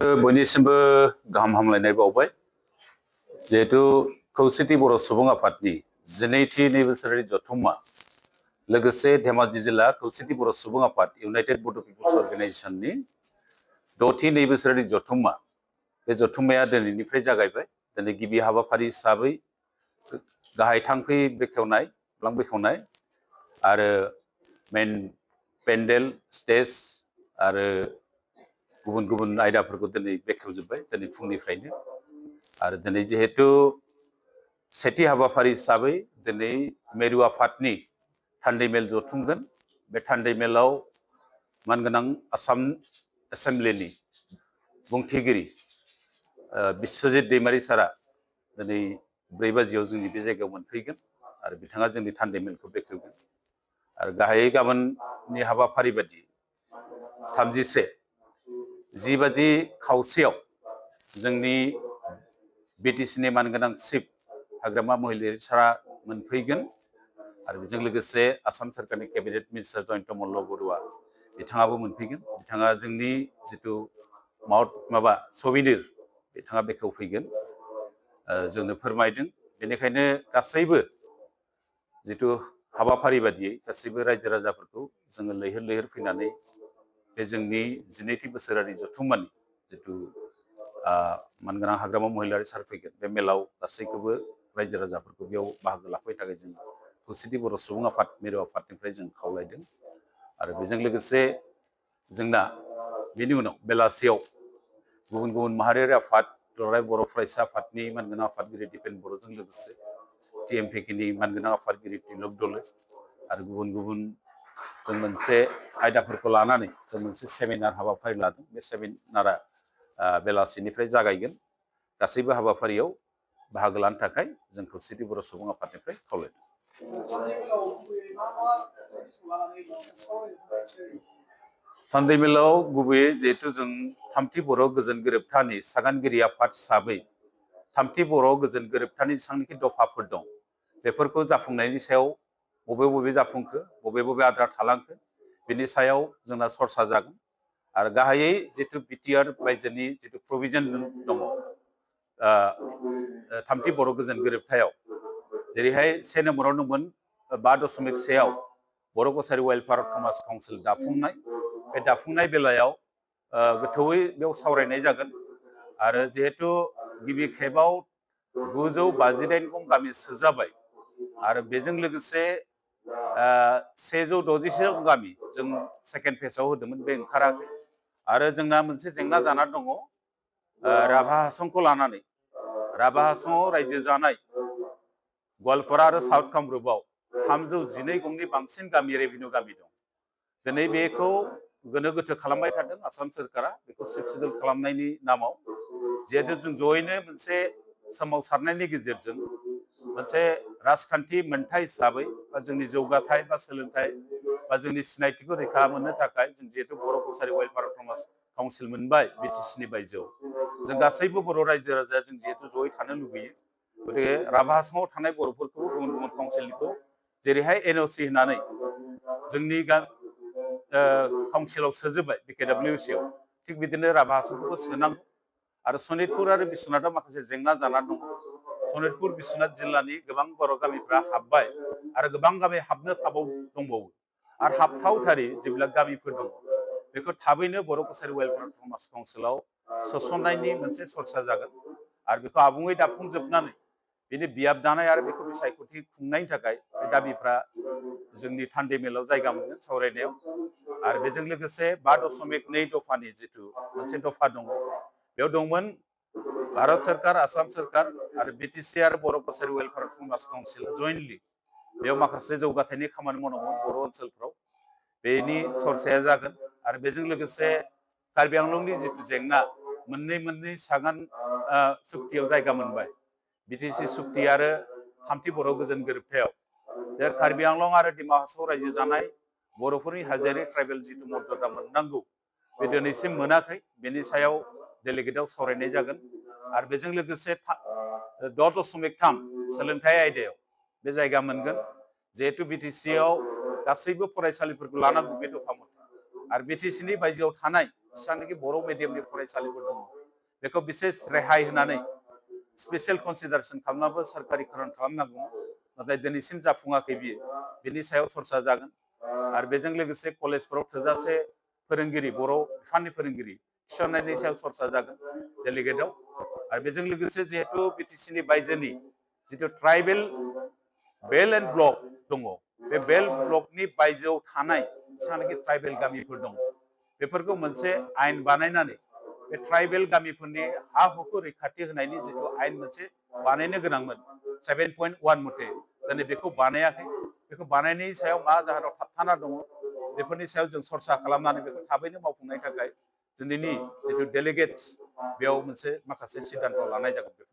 बयनिसिमबो गाहाम हामलायनाय बावबाय जिहेतु खौसेथि बर' सुबुं आफादनि 12थि नैबोसोरारि जथुम्मा लोगोसे धेमाजि जिल्ला खौसेथि बर' सुबुं आफाद इउनाइटेड बड' पिपल्स अर्गेनाइजेशननि 6थि नैबोसोरारि जथुम्मा बे जथुम्माया दिनैनिफ्राय जागायबाय। दिनै गिबि हाबाफारि हिसाबै गाहाय थांखि बेखेवनाय प्लान बेखेवनाय आरो मेन पेन्डेल स्टेज आरो गुबुन गुबुन आयदाफोरखौ दिनै बेखेवजोब्बाय दिनै फुंनिफ्रायनो। आरो दिनै जिहेतु सेथि हाबाफारि हिसाबै दिनै मेरु आफादनि थान्दै मेल जथुमगोन। बे थान्दै मेलाव मानगोनां आसाम एसेम्ब्लिनि बुंथिगिरि बिश्वजित दैमारि सारा दिनै 4 बाजियाव जोंनि बे जायगायाव मोनफैगोन आरो बिथाङा जोंनि थान्दै मेलखौ बेखेवगोन। आरो गाहायै गाबोननि हाबाफारि बायदि 10 बाजि खावसेयाव जोंनि बिटिसिनि मानगोनां चिफ हाग्रामा महिलारि सारा मोनफैगोन आरो बेजों लोगोसे आसाम सोरखारनि केबिनेट मिनिस्टार जयन्त मल्ल बरुवा बिथाङाबो मोनफैगोन। बिथाङा जोंनि जिथु सबिनिर बिथाङा बेखेवफैगोन जोंनो फोरमायदों। बेनिखायनो गासैबो जिथु हाबाफारि बादियै गासैबो रायजो राजाफोरखौ जोङो लैहोर लैहोर फैनानै बे जोंनि 12थि बोसोरारि जथुम्मानि जिथु मानगोनां हाग्रामा महिलारि सार फैगोन बे मेलाव गासैखौबो रायजो राजाफोरखौ बेयाव बाहागो लाफैनो थाखाय जों खौसेथि बर' सुबुं आफाद मिरु आफादनिफ्राय जों खावलायदों। आरो बेजों लोगोसे जोंना बेनि उनाव बेलासियाव गुबुन गुबुन माहारियारि आफाद दुलाराय बर' फरायसा आफादनि मानगोनां आफादगिरि दिपेन बर'जों लोगोसे TMPKनि मानगोनां आफादगिरि तिलक दले आरो गुबुन गुबुन जों मोनसे आयदाफोरखौ लानानै जों मोनसे सेमिनार हाबाफारि लादों। बे सेमिनारा बेलासिनिफ्राय जागायगोन। गासैबो हाबाफारियाव बाहागो लानो थाखाय जों खौसेथि बर' सुबुं आफादनिफ्राय खावलायदों। थान्दै मेलाव गुबैयै जिहेतु जों 3थि बर' गोजोन गोरोबथानि सागानगिरि आफाद हिसाबै 3थि बर' गोजोन गोरोबथानि जेसेबांनाखि दफाफोर दं बेफोरखौ जाफुंनायनि सायाव बबे जाफुंखो बबे आद्रा थालांखो बिनि सायाव जोंना सरसा जागोन। आरो गाहायै जितु बिटिआर रायजोनि जितु प्रभिजन दङ 3थि बर' गोजोन गोरोबथायाव जेरैहाय 1 नम्बराव दंमोन 5.1 बर' कसारि वेलफेयार समाज काउन्सिल दाफुंनाय। बे दाफुंनाय बेलायाव गोथौयै बेयाव सावरायनाय जागोन। आरो जिहेतु गिबि खेबाव 959 गामि सोजाबाय आरो बेजों लोगोसे 160 गामि जों सेकेन्ड फेजआव होदोंमोन बे ओंखाराखै। आरो जोंना मोनसे जेंना जाना दङ राभा हासंखौ लानानै। राभा हासंआव रायजो जानाय गवालपारा आरो साउथ कामरुपआव 312 गंनि बांसिन गामि रेभिनिउ गामि दं। दिनै बेखौ गोनो गोथो खालामबाय थादों आसाम सोरखारा बेखौ सिडुल खालामनायनि नामाव। जिहेतु जों जयैनो मोनसे सोमावसारनायनि गेजेरजों मोनसे राजखान्थि मोनथाय हिसाबै बा जोंनि जौगाथाय बा सोलोंथाइ बा जोंनि सिनायथिखौ रैखा मोननो थाखाय जों जिहेतु बर' कसारि वेलफेयार काउन्सिल मोनबाय बिटिसिनि बायजोआव जों गासैबो बर' रायजो राजा जों जिहेतु जयै थानो लुबैयो। गतिके राभा हासंआव थानाय बर'फोरखौ गुबुन गुबुन काउन्सिलखौ जेरैहाय NOC होनानै जोंनि काउन्सिलाव सोजोबबाय BKWCआव थिग बिदिनो राभा हासंखौबो सोनांगौ। आरो सनितपुर आरो बिश्वनाथाव माखासे जेंना जाना दं। सनितपुर बिश्वनाथ जिल्लानि गोबां बर' गामिफ्रा हाबबाय आरो गोबां गामि हाबनो दंबावो आरो हाबथावथारि जेब्ला गामिफोर दङ बेखौ थाबैनो बर' कसारि वेलफेयार समाज काउन्सिलाव सोसननायनि मोनसे सरसा जागोन। आरो बेखौ आबुङै दाफुंजोबनानै बेनि बियाब दानाय आरो बेखौ बिसायख'थि खुंनायनि थाखाय बे दाबिफ्रा जोंनि थान्दै मेलाव जायगा मोनगोन सावरायनायाव। आरो बेजों लोगोसे 5.2 दफानि जिथु मोनसे दफा दङ बेयाव दंमोन भारत सरकार आसाम सरकार आरो बिटिसि आरो बर' कसारि वेलफेयार समाज काउन्सिल जयेन्टलि बेयाव माखासे जौगाथायनि खामानि मावनांगौ बर' ओनसोलफ्राव बेनि सरसाया जागोन। आरो बेजों लोगोसे कार्बि आंलंनि जिथु जेंना मोननै सागान सुक्तियाव जायगा मोनबाय बिटिसि सुक्ति आरो 3थि बर' गोजोन गोरोबथायाव बे कार्बि आंलं आरो डिमा हासाव रायजो जानाय बर'फोरनि हाजोआरि ट्राइबेल जिथु मर्यादा मोननांगौ बे दिनैसिम मोनाखै। बेनि सायाव डेलिगेटआव सावरायनाय जागोन। आरो बेजों लोगोसे 6.3 सोलोंथाइ आयदायाव बे जायगा मोनगोन। जिहेतु बिटिसिआव गासैबो फरायसालिफोरखौ लानांगौ बे दफा मथे आरो बिटिसिनि बायजोआव थानाय जेसेबांनाखि बर' मिडियामनि फरायसालिफोर दङ बेखौ बिसेस रेहाय होनानै स्पेसियेल कनसिडारेसन खालामनाबो सोरखारिकरन खालामनांगौ नाथाय दिनैसिम जाफुङाखै बियो बिनि सायाव सरसा जागोन आरो बेजों लोगोसे कलेजफोराव थोजासे फोरोंगिरि बर' बिफाननि फोरोंगिरि थिसननायनि सायाव सरसा जागोन डेलिगेटआव आरो बेजों लोगोसे जिहेतु बिटिसिनि बायजोनि जिथु ट्राइबेल बेल एन्ड ब्लक दङ बे बेल ब्लकनि बायजोआव थानाय जेसेबांनाखि ट्राइबेल गामिफोर दङ बेफोरखौ मोनसे आयेन बानायनानै बे ट्राइबेल गामिफोरनि हा हुखौ रैखाथि होनायनि जिथु आयेन मोनसे बानायनो गोनांमोन 7.1 मथे दिनै बेखौ बानायाखै बेखौ बानायनायनि सायाव मा जाहोनाव थाबथाना दङ बेफोरनि सायाव जों सरसा खालामनानै बेखौ थाबैनो मावफुंनायनि थाखाय दिनैनि जिथु डेलिगेट्स बेयाव मोनसे माखासे सिद्धान्त लानाय जागोन।